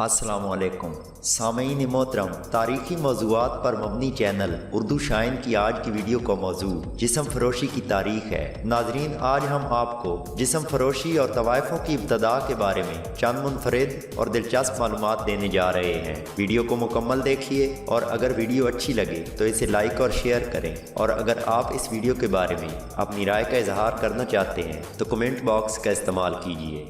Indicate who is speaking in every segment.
Speaker 1: السلام علیکم سامعین محترم، تاریخی موضوعات پر مبنی چینل اردو شائن کی آج کی ویڈیو کا موضوع جسم فروشی کی تاریخ ہے۔ ناظرین، آج ہم آپ کو جسم فروشی اور طوائفوں کی ابتدا کے بارے میں چند منفرد اور دلچسپ معلومات دینے جا رہے ہیں۔ ویڈیو کو مکمل دیکھیے اور اگر ویڈیو اچھی لگے تو اسے لائک اور شیئر کریں، اور اگر آپ اس ویڈیو کے بارے میں اپنی رائے کا اظہار کرنا چاہتے ہیں تو کمنٹ باکس کا استعمال کیجیے۔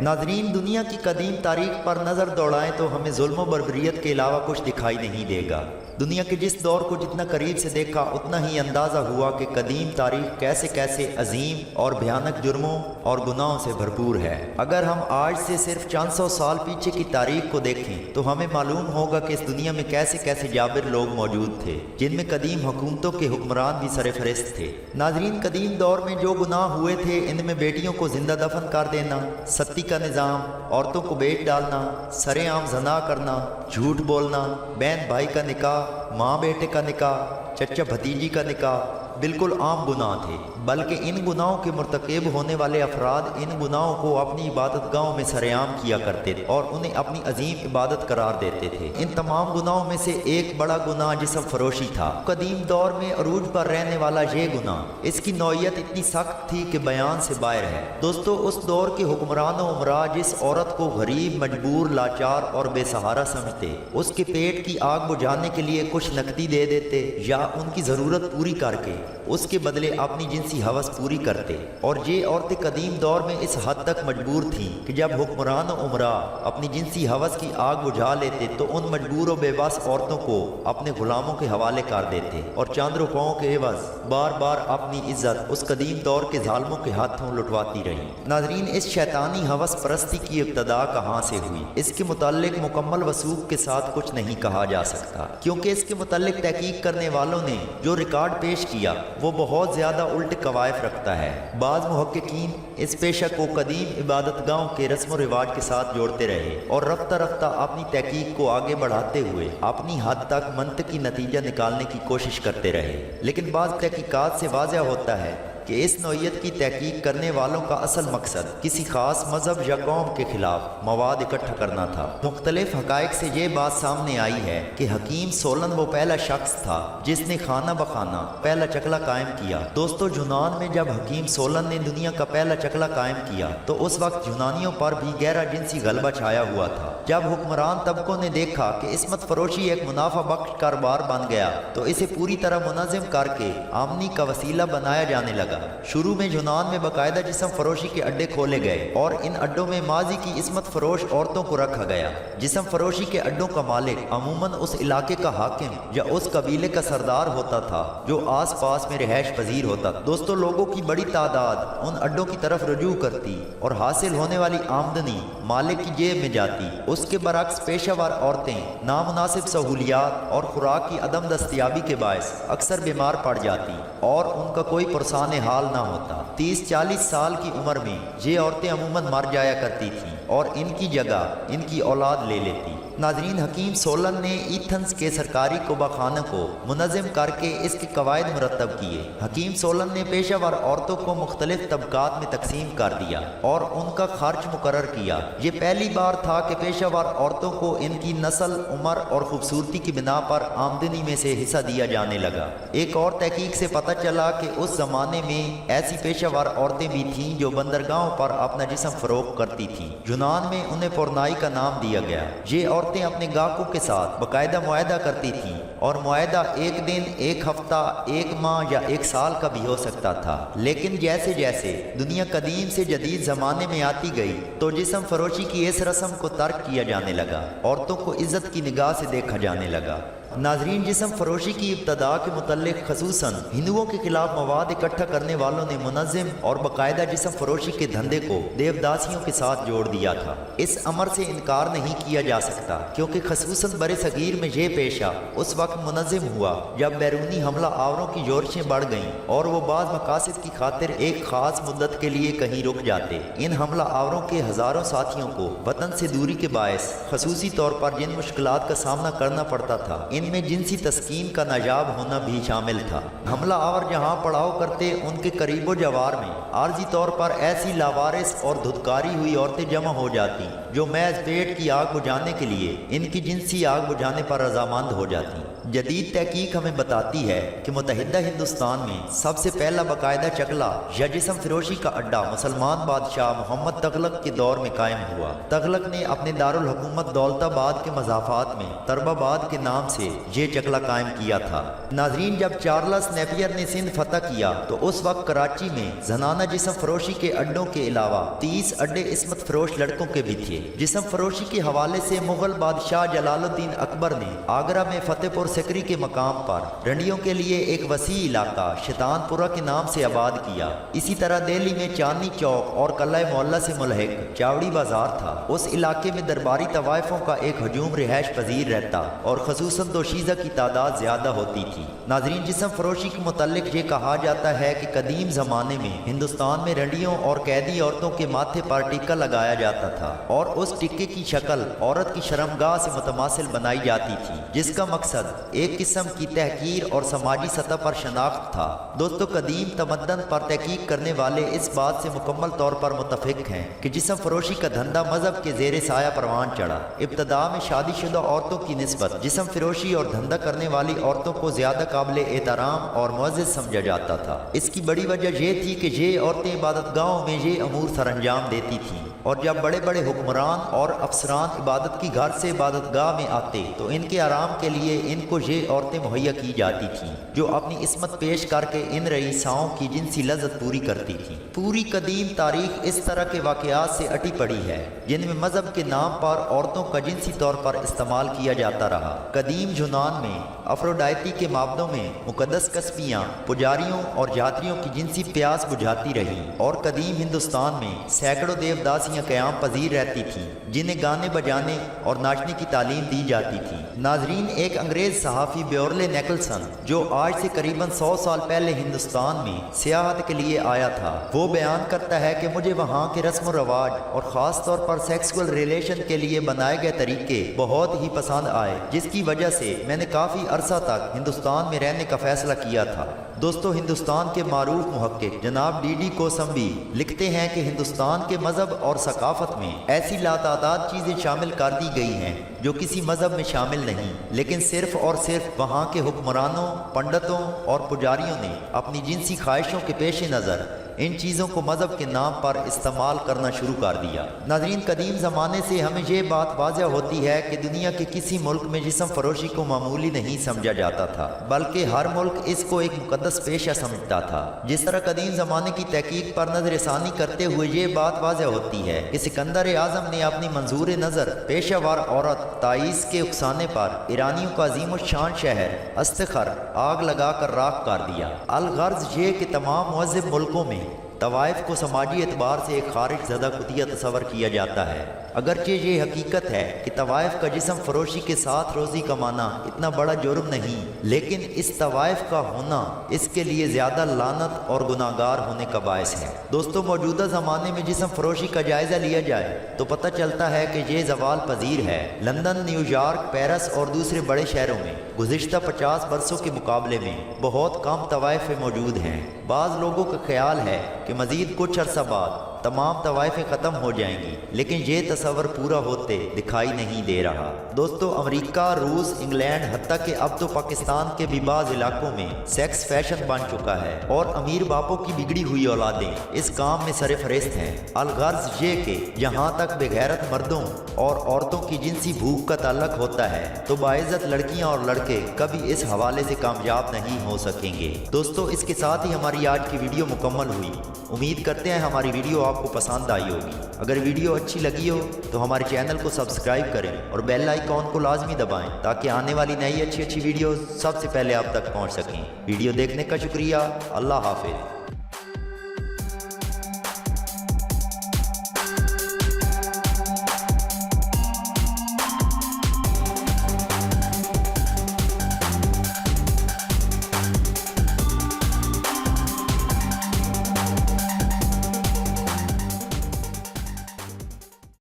Speaker 1: ناظرین، دنیا کی قدیم تاریخ پر نظر دوڑائیں تو ہمیں ظلم و بربریت کے علاوہ کچھ دکھائی نہیں دے گا۔ دنیا کے جس دور کو جتنا قریب سے دیکھا اتنا ہی اندازہ ہوا کہ قدیم تاریخ کیسے کیسے عظیم اور بھیانک جرموں اور گناہوں سے بھرپور ہے۔ اگر ہم آج سے صرف چند سو سال پیچھے کی تاریخ کو دیکھیں تو ہمیں معلوم ہوگا کہ اس دنیا میں کیسے کیسے جابر لوگ موجود تھے، جن میں قدیم حکومتوں کے حکمران بھی سرفہرست تھے۔ ناظرین، قدیم دور میں جو گناہ ہوئے تھے ان میں بیٹیوں کو زندہ دفن کر دینا، ستی کا نظام، عورتوں کو بیچ ڈالنا، سرے عام زنا کرنا، جھوٹ بولنا، بہن بھائی کا نکاح، ماں بیٹے کا نکاح، چچا بھتیجی کا نکاح بالکل عام گناہ تھے، بلکہ ان گناہوں کے مرتکب ہونے والے افراد ان گناہوں کو اپنی عبادت گاہوں میں سر عام کیا کرتے تھے اور انہیں اپنی عظیم عبادت قرار دیتے تھے۔ ان تمام گناہوں میں سے ایک بڑا گناہ جسم فروشی تھا۔ قدیم دور میں عروج پر رہنے والا یہ گناہ، اس کی نوعیت اتنی سخت تھی کہ بیان سے باہر ہے۔ دوستو، اس دور کے حکمران و امراء جس عورت کو غریب، مجبور، لاچار اور بے سہارا سمجھتے، اس کے پیٹ کی آگ بجھانے کے لیے کچھ نقدی دے دیتے یا ان کی ضرورت پوری کر کے اس کے بدلے اپنی جنسی ہوس پوری کرتے، اور یہ عورتیں قدیم دور میں اس حد تک مجبور تھیں کہ جب حکمران و امراء اپنی جنسی ہوس کی آگ بجھا لیتے تو ان مجبور و بے بس عورتوں کو اپنے غلاموں کے حوالے کر دیتے اور چند روپوں کے عوض بار بار اپنی عزت اس قدیم دور کے ظالموں کے ہاتھوں لٹواتی رہی۔ ناظرین، اس شیطانی ہوس پرستی کی ابتدا کہاں سے ہوئی، اس کے متعلق مکمل وثوق کے ساتھ کچھ نہیں کہا جا سکتا، کیونکہ اس کے متعلق تحقیق کرنے والوں نے جو ریکارڈ پیش کیا وہ بہت زیادہ الٹ قوائف رکھتا ہے۔ بعض محققین اس پیشہ کو قدیم عبادت گاہوں کے رسم و رواج کے ساتھ جوڑتے رہے اور رفتہ رفتہ اپنی تحقیق کو آگے بڑھاتے ہوئے اپنی حد تک منطقی نتیجہ نکالنے کی کوشش کرتے رہے، لیکن بعض تحقیقات سے واضح ہوتا ہے کہ اس نوعیت کی تحقیق کرنے والوں کا اصل مقصد کسی خاص مذہب یا قوم کے خلاف مواد اکٹھا کرنا تھا۔ مختلف حقائق سے یہ بات سامنے آئی ہے کہ حکیم سولن وہ پہلا شخص تھا جس نے خانہ بخانہ پہلا چکلا قائم کیا۔ دوستو، یونان میں جب حکیم سولن نے دنیا کا پہلا چکلا قائم کیا تو اس وقت یونانیوں پر بھی گہرا جنسی غلبہ چھایا ہوا تھا۔ جب حکمران طبقوں نے دیکھا کہ عصمت فروشی ایک منافع بخش کاروبار بن گیا تو اسے پوری طرح منظم کر کے آمدنی کا وسیلہ بنایا جانے لگا۔ شروع میں یونان میں باقاعدہ جسم فروشی کے اڈے کھولے گئے اور ان اڈوں میں ماضی کی عصمت فروش عورتوں کو رکھا گیا۔ جسم فروشی کے اڈوں کا مالک عموماً اس علاقے کا حاکم یا اس قبیلے کا سردار ہوتا تھا جو آس پاس میں رہائش پذیر ہوتا تھا۔ دوستو، لوگوں کی بڑی تعداد ان اڈوں کی طرف رجوع کرتی اور حاصل ہونے والی آمدنی مالک کی جیب میں جاتی۔ اس کے برعکس پیشہ ور عورتیں نامناسب سہولیات اور خوراک کی عدم دستیابی کے باعث اکثر بیمار پڑ جاتی اور ان کا کوئی پرسان حال نہ ہوتا۔ 30-40 سال کی عمر میں یہ عورتیں عموماً مر جایا کرتی تھیں اور ان کی جگہ ان کی اولاد لے لیتی۔ ناظرین، حکیم سولن نے ایتھنز کے سرکاری قبہ خانہ کو منظم کر کے اس کے قواعد مرتب کیے۔ حکیم سولن نے پیشہ ور عورتوں کو مختلف طبقات میں تقسیم کر دیا اور ان کا خرچ مقرر کیا۔ یہ پہلی بار تھا کہ پیشہ ور عورتوں کو ان کی نسل، عمر اور خوبصورتی کی بنا پر آمدنی میں سے حصہ دیا جانے لگا۔ ایک اور تحقیق سے پتہ چلا کہ اس زمانے میں ایسی پیشہ ور عورتیں بھی تھیں جو بندرگاہوں پر اپنا جسم فروخت کرتی تھیں۔ یونان میں انہیں پورنائی کا نام دیا گیا۔ یہ عورتیں اپنے گاہکوں کے ساتھ باقاعدہ معاہدہ کرتی تھیں اور معاہدہ ایک دن، ایک ہفتہ، ایک ماہ یا ایک سال کا بھی ہو سکتا تھا۔ لیکن جیسے جیسے دنیا قدیم سے جدید زمانے میں آتی گئی تو جسم فروشی کی اس رسم کو ترک کیا جانے لگا، عورتوں کو عزت کی نگاہ سے دیکھا جانے لگا۔ नाजरीन, जिस्म फरोशी की इब्तदा के मुतल्लिक खसूसन हिंदुओं के खिलाफ मवाद इकट्ठा करने वालों ने मुनज़्ज़म और बाकायदा जिस्म फरोशी के धंधे को देवदासियों के साथ जोड़ दिया था। इस अमर से इनकार नहीं किया जा सकता क्योंकि खसूसन बरे सगीर में ये पेशा उस वक्त मुनज़्ज़म हुआ जब बैरूनी हमला आवरों की जोरशें बढ़ गईं और वो बाज़ मकासद की खातिर एक खास मुद्दत के लिए कहीं रुक जाते। इन हमला आवरों के हज़ारों साथियों को वतन से दूरी के बायस खसूसी तौर पर जिन मुश्किलात का सामना करना पड़ता था, इनमें जिनसी तस्कीन का नायाब होना भी शामिल था। हमला आवर जहाँ पड़ाव करते, उनके करीबो जवार में आर्जी तौर पर ऐसी लावारिस और धुतकारी हुई औरतें जमा हो जाती जो महज पेट की आग बुझाने के लिए इनकी जिनसी आग बुझाने पर रजामंद हो जाती। जदीद तहकीक हमें बताती है कि मुतहिदा हिंदुस्तान में सबसे पहला बाकायदा चकला या जिस्म फरोशी का अड्डा मुसलमान बादशाह मोहम्मद तगलक के दौर में कायम हुआ। तगलक ने अपने दारुल हुकूमत दौलताबाद के मज़ाफ़ात में तरबाबाद के नाम से ये चकला कायम किया था। नाजरीन, जब चार्ल्स नेपियर ने सिंध फतह किया तो उस वक्त कराची में जनाना जिस्म फरोशी के अड्डों के अलावा 30 अड्डे इस्मत फरोश लड़कों के भी थे। जिस्म फरोशी के हवाले से मुगल बादशाह जलालुद्दीन अकबर ने आगरा में फतेहपुर सिकरी के मकाम पर रंडियों के लिए एक वसी इलाका शैतानपुरा के नाम से आबाद किया। इसी तरह दिल्ली में चांदनी चौक और कल्ला मोहल्ला से मुल्हिक चावड़ी बाजार था। उस इलाके में दरबारी तवाइफों का एक हजूम रिहाइश पजीर रहता और खसूसन दोशीज़ा की तादाद ज्यादा होती थी। नाजरीन, जिस्म फरोशी के मुतल्लिक ये कहा जाता है कि कदीम ज़माने में हिंदुस्तान में रंडियों और कैदी औरतों के माथे पर टिक्का लगाया जाता था और उस टिक्के की शक्ल औरत की शर्मगाह से मुतमासिल बनाई जाती थी, जिसका मकसद एक किस्म की तहकीर और समाजी सतह पर शनाख्त था। दोस्तों, कदीम तमद्दन पर तहकीक करने वाले इस बात से मुकम्मल तौर पर मुतफिक हैं कि जिस्म फरोशी का धंधा मजहब के जेर साया परवान चढ़ा। इब्तदा में शादीशुदा औरतों की निस्बत जिस्म फरोशी और धंधा करने वाली औरतों को ज्यादा काबिल एहतराम और मुअज़्ज़ज़ समझा जाता था। इसकी बड़ी वजह यह थी कि ये औरतें इबादतगाहों में ये अमूर सरअंजाम देती थीं और जब बड़े बड़े हुक्मरान और अफसरान इबादत की घर से इबादतगाह में आते तो इनके आराम के लिए इनको ये औरतें मुहैया की जाती थीं जो अपनी इस्मत पेश करके इन रईसाओं की जिनसी लज़्ज़त पूरी करती थीं। पूरी कदीम तारीख इस तरह के वाक़यात से अटी पड़ी है जिनमें मजहब के नाम पर औरतों का जिनसी तौर पर इस्तेमाल किया जाता रहा। कदीम यूनान में अफ्रोडाइटी के माबदों में मुकद्दस कस्बियाँ पुजारियों और यात्रियों की जिनसी प्यास बुझाती रही और कदीम हिंदुस्तान में सैकड़ों देवदासियाँ क़याम पजीर रहती थीं जिन्हें गाने बजाने और नाचने की तालीम दी जाती थी। नाजरीन, एक अंग्रेज सहाफ़ी ब्योरले नेकलसन जो आज से करीबन 100 साल पहले हिंदुस्तान में सियाहत के लिए आया था, वो बयान करता है कि मुझे वहाँ के रस्म व रवाज और ख़ास तौर पर सेक्सुअल रिलेशन के लिए बनाए गए तरीके बहुत ही पसंद आए, जिसकी वजह से मैंने काफ़ी अरसा तक हिंदुस्तान में रहने का फैसला किया था। दोस्तों, हिंदुस्तान के मारूफ मुहक्किक जनाब डी कोसंबी लिखते हैं कि हिंदुस्तान के मज़हब और सकाफ़त में ऐसी लातादाद चीज़ें शामिल कर दी गई हैं जो किसी मज़हब में शामिल नहीं, लेकिन सिर्फ़ और सिर्फ वहाँ के हुक्मरानों, पंडितों और पुजारियों ने अपनी जिनसी ख्वाहिशों के पेश नज़र इन चीज़ों को मज़हब के नाम पर इस्तेमाल करना शुरू कर दिया। नाज़रीन, कदीम ज़माने से हमें ये बात वाज़ह होती है कि दुनिया के किसी मुल्क में जिस्म फरोशी को मामूली नहीं समझा जाता था, बल्कि हर मुल्क इसको एक मुकद्दस पेशा समझता था। जिस तरह कदीम ज़माने की तहकीक पर नज़रसानी करते हुए ये बात वाज़ह होती है कि सिकंदर आज़म ने अपनी मंजूर नज़र पेशावर औरत ताइस के उकसाने पर ईरानियों का अज़ीमुश्शान शहर अस्तखर आग लगाकर राख कर दिया। अलगर्ज ये कि तमाम मुअज़्ज़िब मुल्कों में तवाइफ को समाजी एतबार से एक खारिज ज़दा कुतिया तस्वर किया जाता है। अगरचे ये हकीकत है कि तवाइफ का जिस्म फरोशी के साथ रोज़ी कमाना इतना बड़ा जुर्म नहीं, लेकिन इस तवाइफ का होना इसके लिए ज़्यादा लानत और गुनाहगार होने का बायस है। दोस्तों, मौजूदा ज़माने में जिस्म फरोशी का जायज़ा लिया जाए तो पता चलता है कि ये ज़वाल पजीर है। लंदन, न्यूयॉर्क, पेरिस और दूसरे बड़े शहरों में गुज़िश्ता 50 बरसों के मुकाबले में बहुत कम तवाइफें मौजूद हैं। बाज़ लोगों का ख्याल है कि मज़ीद कुछ अरसा बाद तमाम तवाइफें ख़त्म हो जाएंगी, लेकिन ये तस्वर पूरा होते दिखाई नहीं दे रहा। दोस्तों, अमेरिका, रूस, इंग्लैंड, हत्ता कि अब तो पाकिस्तान के भी बाज़ इलाकों में सेक्स फैशन बन चुका है और अमीर बापों की बिगड़ी हुई औलादें इस काम में सरफहरिस्त हैं। अलगर्ज ये कि जहाँ तक बेगैरत मर्दों और औरतों की जिनसी भूख का ताल्लुक होता है तो बाइज़्ज़त लड़कियाँ और लड़के कभी इस हवाले से कामयाब नहीं हो सकेंगे। दोस्तों, इसके साथ ही हमारी आज की वीडियो मुकम्मल हुई। امید کرتے ہیں ہماری ویڈیو آپ کو پسند آئی ہوگی۔ اگر ویڈیو اچھی لگی ہو تو ہمارے چینل کو سبسکرائب کریں اور بیل آئیکن کو لازمی دبائیں تاکہ آنے والی نئی اچھی ویڈیوز سب سے پہلے آپ تک پہنچ سکیں۔ ویڈیو دیکھنے کا شکریہ۔ اللہ حافظ۔